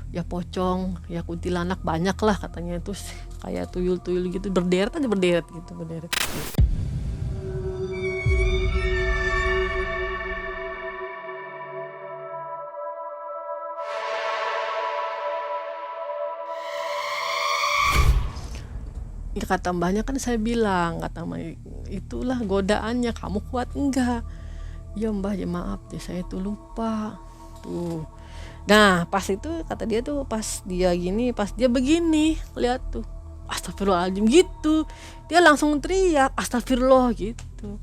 ya pocong, ya kuntilanak, banyak lah katanya. Itu kayak tuyul-tuyul gitu, berderet gitu. Ya kata mbahnya kan saya bilang, kata mbah itulah godaannya, kamu kuat enggak? Ya mbah ya maaf deh saya tuh lupa tuh. Nah pas itu kata dia tuh pas dia begini lihat tuh, astagfirullahaladzim gitu, dia langsung teriak astagfirullah gitu.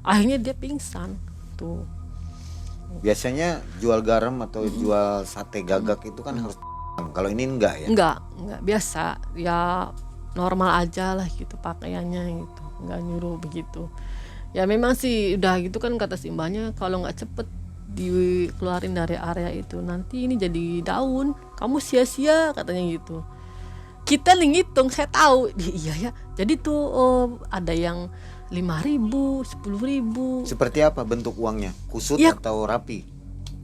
Akhirnya dia pingsan tuh. Biasanya jual garam atau jual sate gagak itu kan harus. Kalau ini enggak ya? Enggak biasa ya, normal aja lah gitu pakaiannya gitu, nggak nyuruh begitu. Ya memang sih udah gitu kan kata si mbahnya, kalau nggak cepet dikeluarin dari area itu nanti ini jadi daun, kamu sia-sia katanya gitu. Kita ngitung, saya tahu iya ya. Jadi tuh ada yang 5.000, 10.000. Seperti apa bentuk uangnya? Kusut ya, atau rapi?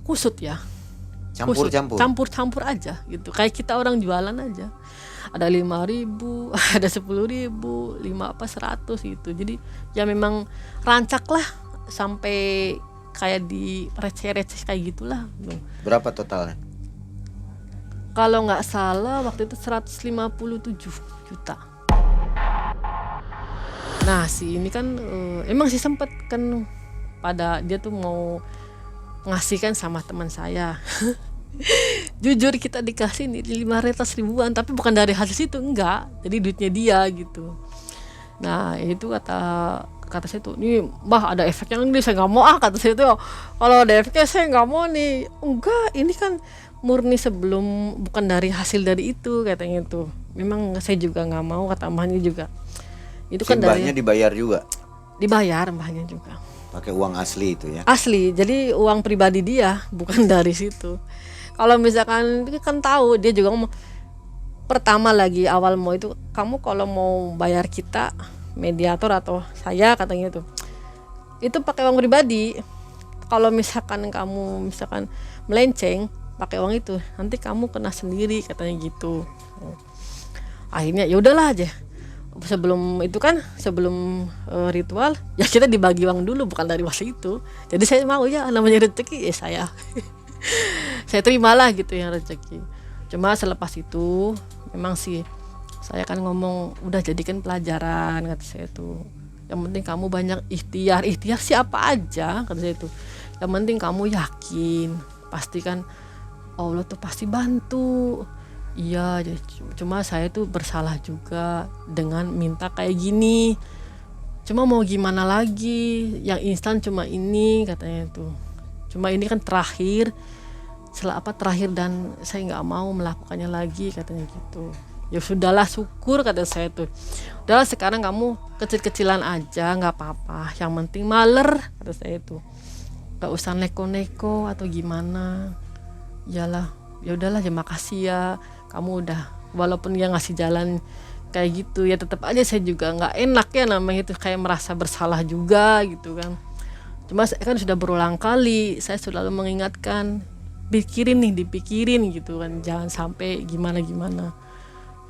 Kusut ya. Campur aja gitu. Kayak kita orang jualan aja. Ada 5.000, ada 10.000, 100 gitu. Jadi ya memang rancak lah sampai kayak di receh kayak gitulah. Berapa totalnya? Kalau nggak salah waktu itu 157 juta. Nah si ini kan emang sih sempet kan pada dia tuh mau ngasihkan sama teman saya. Jujur kita dikasih nih 500 ribuan, tapi bukan dari hasil situ, enggak, jadi duitnya dia gitu. Nah itu kata saya tuh, nih mbah ada efeknya nih, saya nggak mau kata saya tuh, kalau ada efeknya saya nggak mau nih. Enggak, ini kan murni sebelum, bukan dari hasil dari itu katanya tuh. Memang saya juga nggak mau, kata mbahnya juga. Itu kan mbahnya dibayar juga? Dibayar mbahnya juga. Pakai uang asli itu ya? Asli, jadi uang pribadi dia, bukan dari situ. Kalau misalkan kan tahu dia juga ngomong, pertama lagi awal mau itu, kamu kalau mau bayar kita mediator atau saya katanya itu pakai uang pribadi. Kalau misalkan kamu melenceng pakai uang itu, nanti kamu kena sendiri katanya gitu. Akhirnya ya udahlah aja. Sebelum ritual ya kita dibagi uang dulu, bukan dari waktu itu. Jadi saya mau ya, namanya rezeki ya saya terimalah gitu yang rezeki. Cuma selepas itu memang sih saya kan ngomong, udah jadikan pelajaran kata saya tuh. Yang penting kamu banyak ikhtiar sih apa aja kata saya tuh. Yang penting kamu yakin, pastikan Allah tuh pasti bantu. Iya, cuma saya tuh bersalah juga dengan minta kayak gini. Cuma mau gimana lagi, yang instan cuma ini katanya tuh. Cuma ini kan terakhir, terakhir dan saya nggak mau melakukannya lagi katanya gitu. Ya sudahlah, syukur kata saya tuh. Udahlah sekarang kamu kecil-kecilan aja, nggak apa-apa. Yang penting maler kata saya tuh. Nggak usah neko-neko atau gimana. Yalah, ya udahlah, ya makasih ya. Kamu udah, walaupun dia ngasih jalan kayak gitu, ya tetap aja saya juga nggak enak ya namanya itu, kayak merasa bersalah juga gitu kan. Cuma saya kan sudah berulang kali, saya selalu mengingatkan, dipikirin gitu kan, jangan sampai gimana.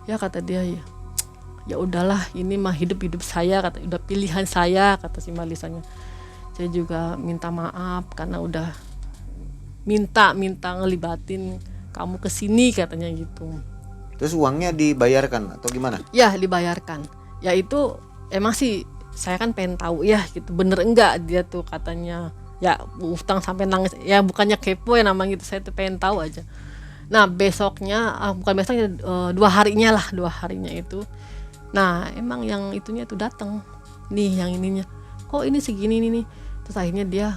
Ya kata dia, ya udahlah, ini mah hidup saya, kata, udah pilihan saya, kata si Malisanya. Saya juga minta maaf karena udah minta ngelibatin kamu kesini katanya gitu. Terus uangnya dibayarkan atau gimana? Ya dibayarkan. Ya itu emang sih saya kan pengen tahu ya gitu, bener enggak dia tuh katanya. Ya utang sampai nangis. Ya bukannya kepo ya namanya gitu, saya tuh pengen tahu aja. Nah besoknya, bukan besoknya, 2 harinya itu. Nah emang yang itunya tuh datang. Nih yang ininya. Kok ini segini nih. Terus akhirnya dia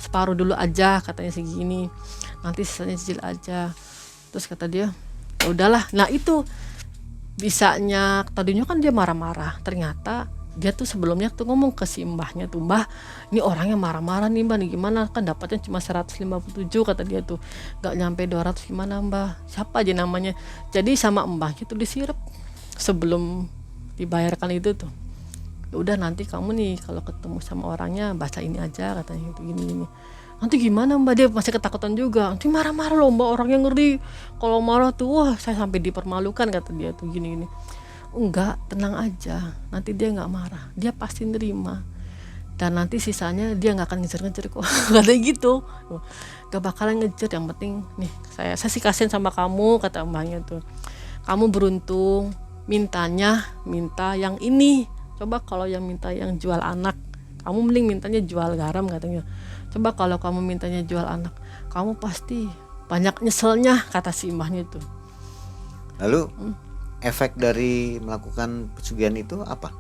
separuh dulu aja katanya segini. Nanti sisanya cicil aja. Terus kata dia, ya udahlah. Nah itu bisanya, tadinya kan dia marah-marah. Ternyata dia tuh sebelumnya tuh ngomong ke si mbahnya tuh, "Mbah, ini orangnya marah-marah nih mbah, nih gimana, kan dapatnya cuma 157," kata dia tuh, nggak nyampe 200, gimana mbah, siapa aja namanya. Jadi sama mbahnya tuh disirep sebelum dibayarkan itu tuh. Ya udah nanti kamu nih kalau ketemu sama orangnya baca ini aja katanya itu, gini. Nanti gimana mbak, dia masih ketakutan juga, nanti marah-marah loh mbak, orangnya ngeri, kalau marah tuh wah saya sampai dipermalukan kata dia tuh gini. Enggak, tenang aja, nanti dia nggak marah, dia pasti nerima, dan nanti sisanya dia nggak akan ngejar kok katanya gitu. Gak bakalan ngejar, yang penting nih saya sih kasihan sama kamu kata mbaknya tuh, kamu beruntung, minta yang ini. Coba kalau yang minta yang jual anak, kamu mending mintanya jual garam katanya. Coba kalau kamu mintanya jual anak, kamu pasti banyak nyeselnya kata si mbahnya itu. Lalu efek dari melakukan pesugihan itu apa?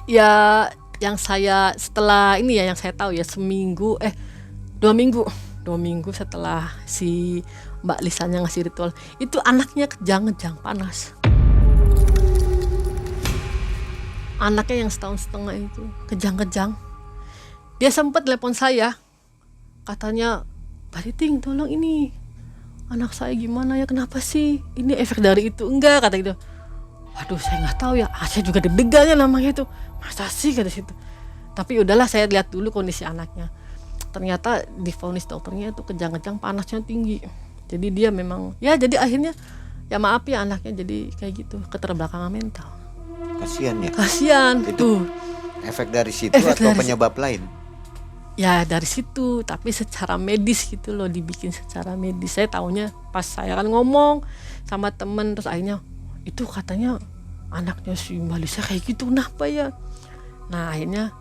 Ya yang saya setelah ini ya, yang saya tahu ya 2 minggu setelah si Mbak Lisanya ngasih ritual itu, anaknya kejang-kejang panas. Anaknya yang 1,5 tahun itu kejang-kejang. Dia sempat telepon saya, katanya, "Mbak Titing, tolong ini anak saya gimana ya, kenapa sih, ini efek dari itu enggak?" kata gitu. Waduh, saya nggak tahu ya, saya juga deg-degan ya namanya itu, masa sih kata situ. Tapi udahlah, saya lihat dulu kondisi anaknya. Ternyata divonis dokternya itu kejang-kejang, panasnya tinggi. Jadi dia memang ya, jadi akhirnya ya maaf ya anaknya jadi kayak gitu, keterbelakangan mental. Kasian ya. Kasian Itu tuh. efek dari situ atau penyebab lain? Ya dari situ, tapi secara medis gitu loh, dibikin secara medis. Saya taunya pas saya kan ngomong sama temen, terus akhirnya itu katanya anaknya si Mbak Lisa kayak gitu, kenapa ya? Nah akhirnya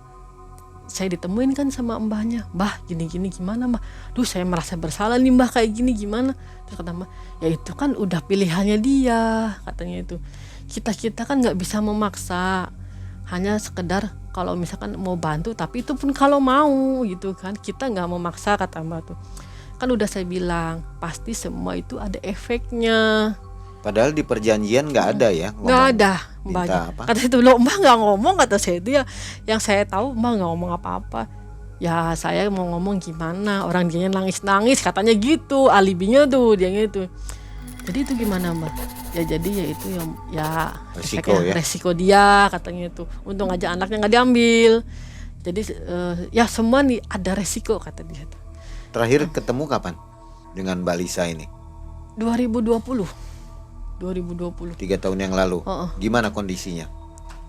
saya ditemuin kan sama mbahnya, "Mbah gini gimana mbah? Duh saya merasa bersalah nih mbah, kayak gini gimana?" Terus kata mbah, "Ya itu kan udah pilihannya dia," katanya itu. Kita kan nggak bisa memaksa, hanya sekedar kalau misalkan mau bantu, tapi itu pun kalau mau gitu kan, kita nggak memaksa kata mbak tuh. Kan udah saya bilang pasti semua itu ada efeknya. Padahal di perjanjian nggak ada ya? Nggak ada mbaknya. Kata itu loh, mbak nggak ngomong kata saya itu ya. Yang saya tahu mbak nggak ngomong apa-apa. Ya saya mau ngomong gimana, orang dia nangis katanya gitu, alibinya tuh dia gitu. Jadi itu gimana mbak? Ya jadi ya itu yang ya resiko dia katanya itu. Untung aja anaknya nggak diambil. Jadi ya semua nih ada resiko kata dia. Terakhir ketemu kapan dengan Mbak Lisa ini? 2020. 3 tahun yang lalu. Gimana kondisinya?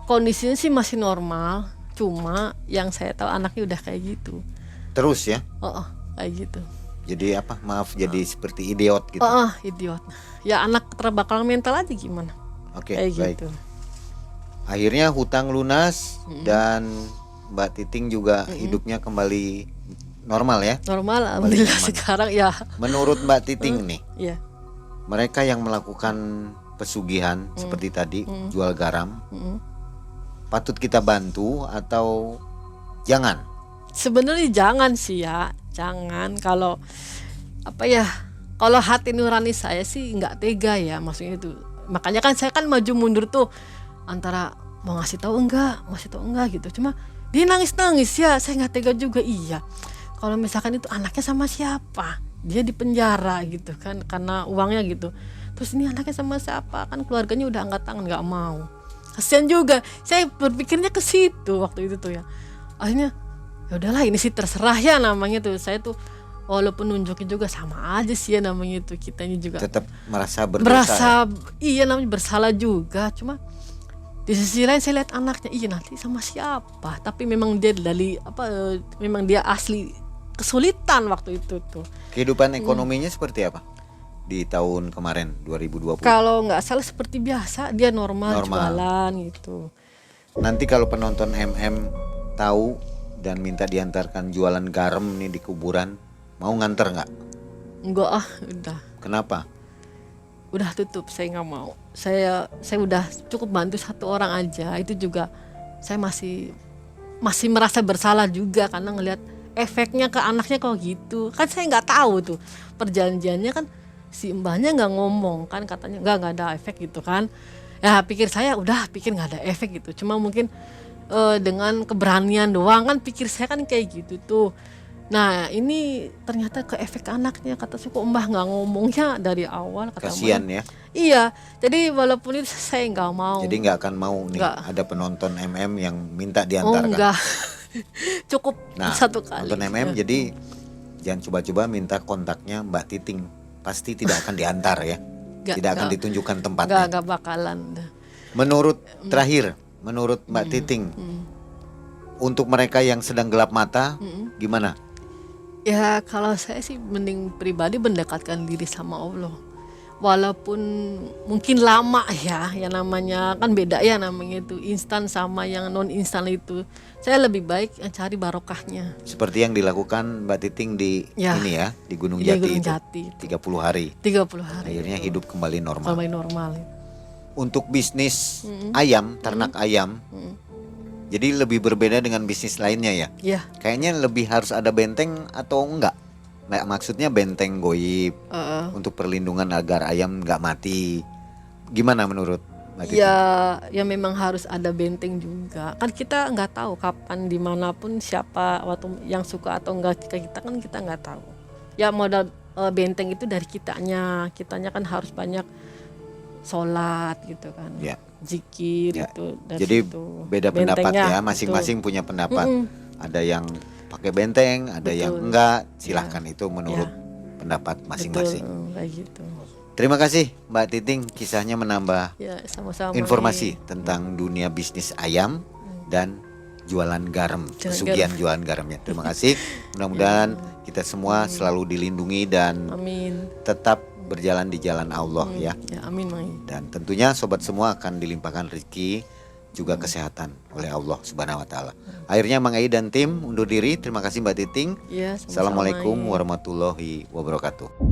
Kondisinya sih masih normal. Cuma yang saya tahu anaknya udah kayak gitu. Terus ya? Kayak gitu. Jadi apa? Maaf, jadi seperti idiot gitu. Idiot. Ya anak terbakar mental aja gimana? Oke, kayak baik. Gitu. Akhirnya hutang lunas dan Mbak Titing juga hidupnya kembali normal ya. Normal, alhamdulillah aman. sekarang ya. Menurut Mbak Titing nih, Iya. mereka yang melakukan pesugihan seperti tadi jual garam, patut kita bantu atau jangan? Sebenarnya jangan sih ya, jangan. Kalau apa ya, kalau hati nurani saya sih nggak tega ya, maksudnya itu. Makanya kan saya kan maju mundur tuh antara mau ngasih tahu enggak gitu. Cuma dia nangis ya, saya nggak tega juga. Iya, kalau misalkan itu anaknya sama siapa, dia di penjara gitu kan karena uangnya gitu. Terus ini anaknya sama siapa, kan keluarganya udah angkat tangan, nggak mau. Kasian juga, saya berpikirnya ke situ waktu itu tuh ya. Akhirnya ya udahlah, ini sih terserah ya namanya tuh. Saya tuh walaupun nunjukin juga sama aja sih ya namanya itu, kitanya juga Tetap merasa berdosa. berasa Ya? iya namanya bersalah juga. Cuma di sisi lain saya lihat anaknya, iya nanti sama siapa, tapi memang dia memang dia asli kesulitan waktu itu tuh. Kehidupan ekonominya seperti apa di tahun kemarin 2020? Kalau nggak salah seperti biasa, dia normal. Jualan gitu. Nanti kalau penonton MM tahu dan minta diantarkan jualan garam nih di kuburan, mau nganter nggak? Enggak udah tutup, saya nggak mau. Saya udah cukup bantu satu orang aja, itu juga saya masih merasa bersalah juga karena ngelihat efeknya ke anaknya kok gitu. Kan saya nggak tahu tuh perjanjiannya, kan si mbahnya nggak ngomong kan, katanya nggak ada efek gitu kan. Ya pikir nggak ada efek gitu. Cuma mungkin dengan keberanian doang kan, pikir saya kan kayak gitu tuh. Nah ini ternyata ke efek anaknya, kata saya kok mbah nggak ngomongnya dari awal, kata Kasian mbah. ya. Iya, jadi walaupun itu saya nggak mau. Jadi nggak akan mau nih Nggak. ada penonton MM yang minta Oh diantarkan. enggak, cukup Nah, satu kali. nonton MM jadi jangan coba-coba minta kontaknya Mbak Titing, pasti tidak akan diantar ya. Tidak akan ditunjukkan tempatnya. Nggak bakalan. Menurut Mbak Titing, untuk mereka yang sedang gelap mata, gimana? Ya kalau saya sih mending pribadi mendekatkan diri sama Allah. Walaupun mungkin lama ya, yang namanya kan beda ya, namanya itu instan sama yang non instan itu. Saya lebih baik cari barokahnya. Seperti yang dilakukan Mbak Titing di Ya, ini ya, di Gunung iya, Jati Gunung itu. Jati itu. 30 hari. 30 hari. Akhirnya itu. hidup kembali normal. Kembali normal. Untuk bisnis ayam, ternak ayam, jadi lebih berbeda dengan bisnis lainnya ya. Ya. Kayaknya lebih harus ada benteng atau enggak? Nah, maksudnya benteng goib untuk perlindungan agar ayam nggak mati. Gimana menurut Mbak Titing? Ya memang harus ada benteng juga. Kan kita nggak tahu kapan dimanapun siapa waktu yang suka atau enggak ke kita, kan kita nggak tahu. Ya modal benteng itu dari kitanya kan harus banyak sholat gitu kan. Ya. Zikir Ya. itu dari Jadi situ. beda pendapat Bentengnya, ya, masing-masing punya pendapat. Ada yang pakai benteng, ada yang Betul. enggak. Silahkan itu menurut pendapat Betul, masing-masing. kayak gitu. Terima kasih Mbak Titing, kisahnya menambah Ya sama-sama. informasi tentang dunia bisnis ayam dan jualan garam, pesugihan jualan garamnya. Terima kasih. Mudah-mudahan kita semua selalu dilindungi dan Amin. tetap berjalan di jalan Allah ya. Ya amin, Mang. Dan tentunya sobat semua akan dilimpahkan rezeki juga kesehatan oleh Allah Subhanahu wa taala. Akhirnya Mang Ai dan tim undur diri. Terima kasih Mbak Titing. Ya, sama-sama, Assalamualaikum Mang. warahmatullahi wabarakatuh.